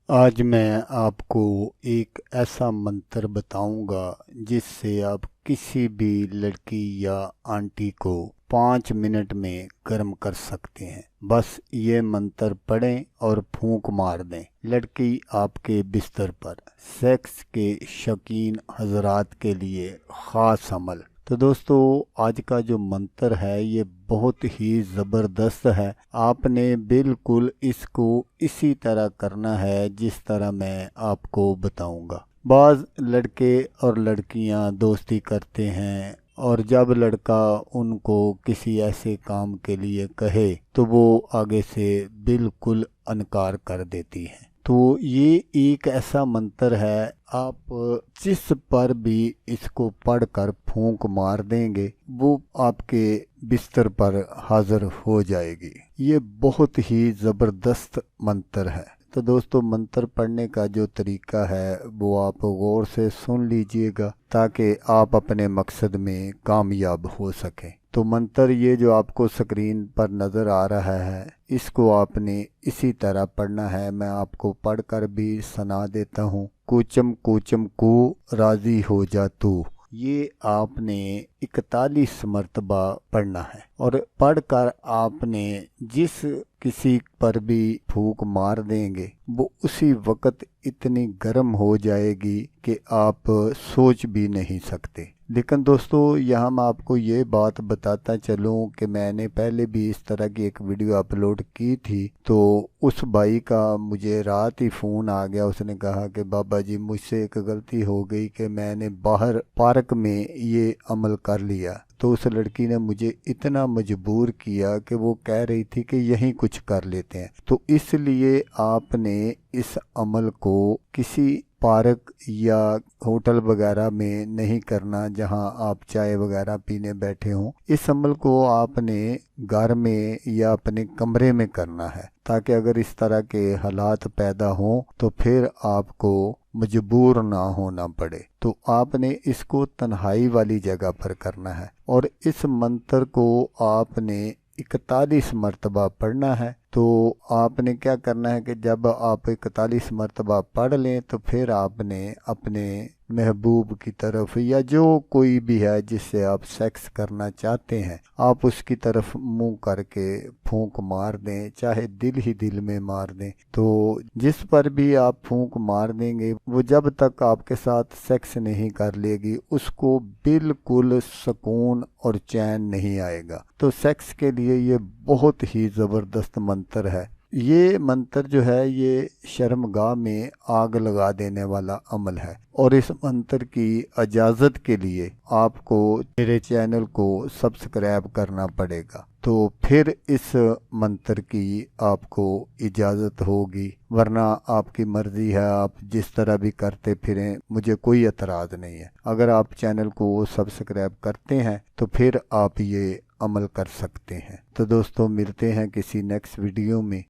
आज मैं आपको एक ऐसा मंत्र बताऊंगा जिससे आप किसी भी लड़की या आंटी को 5 मिनट में गर्म कर सकते हैं। बस ये मंत्र पढ़ें और फूंक मार दें लड़की आपके बिस्तर पर। सेक्स के शौकीन हजरात के लिए ख़ास अमल। तो दोस्तों, आज का जो मंत्र है ये बहुत ही ज़बरदस्त है। आपने बिल्कुल इसको इसी तरह करना है जिस तरह मैं आपको बताऊंगा। बाज़ लड़के और लड़कियां दोस्ती करते हैं और जब लड़का उनको किसी ऐसे काम के लिए कहे तो वो आगे से बिल्कुल इनकार कर देती हैं। तो ये एक ऐसा मंत्र है, आप जिस पर भी इसको पढ़कर फूंक मार देंगे वो आपके बिस्तर पर हाजिर हो जाएगी। ये बहुत ही ज़बरदस्त मंत्र है। तो दोस्तों, मंत्र पढ़ने का जो तरीका है वो आप गौर से सुन लीजिएगा ताकि आप अपने मकसद में कामयाब हो सकें। तो मंत्र ये जो आपको स्क्रीन पर नज़र आ रहा है इसको आपने इसी तरह पढ़ना है। मैं आपको पढ़कर भी सुना देता हूँ। कूचम कूचम कू राजी हो जा तू। ये आपने 41 मर्तबा पढ़ना है और पढ़कर आपने जिस किसी पर भी फूंक मार देंगे वो उसी वक्त इतनी गर्म हो जाएगी कि आप सोच भी नहीं सकते। लेकिन दोस्तों, यहाँ मैं आपको ये बात बताता चलूँ कि मैंने पहले भी इस तरह की एक वीडियो अपलोड की थी। तो उस भाई का मुझे रात ही फ़ोन आ गया। उसने कहा कि बाबा जी, मुझसे एक गलती हो गई कि मैंने बाहर पार्क में ये अमल कर लिया। तो उस लड़की ने मुझे इतना मजबूर किया कि वो कह रही थी कि यहीं कुछ कर लेते हैं। तो इसलिए आपने इस अमल को किसी पार्क या होटल वगैरह में नहीं करना जहां आप चाय वगैरह पीने बैठे हों। इस अमल को आपने घर में या अपने कमरे में करना है ताकि अगर इस तरह के हालात पैदा हों तो फिर आपको मजबूर ना होना पड़े। तो आपने इसको तन्हाई वाली जगह पर करना है और इस मंत्र को आपने 41 मर्तबा पढ़ना है। तो आपने क्या करना है कि जब आप 41 मर्तबा पढ़ लें तो फिर आपने अपने महबूब की तरफ या जो कोई भी है जिससे आप सेक्स करना चाहते हैं आप उसकी तरफ मुंह करके फूंक मार दें, चाहे दिल ही दिल में मार दें। तो जिस पर भी आप फूंक मार देंगे वो जब तक आपके साथ सेक्स नहीं कर लेगी उसको बिल्कुल सुकून और चैन नहीं आएगा। तो सेक्स के लिए ये बहुत ही ज़बरदस्त मंत्र है। ये मंत्र जो है ये शर्मगाह में आग लगा देने वाला अमल है और इस मंत्र की इजाज़त के लिए आपको मेरे चैनल को सब्सक्राइब करना पड़ेगा। तो फिर इस मंत्र की आपको इजाज़त होगी, वरना आपकी मर्ज़ी है, आप जिस तरह भी करते फिरें, मुझे कोई एतराज़ नहीं है। अगर आप चैनल को सब्सक्राइब करते हैं तो फिर आप ये अमल कर सकते हैं। तो दोस्तों, मिलते हैं किसी नेक्स्ट वीडियो में।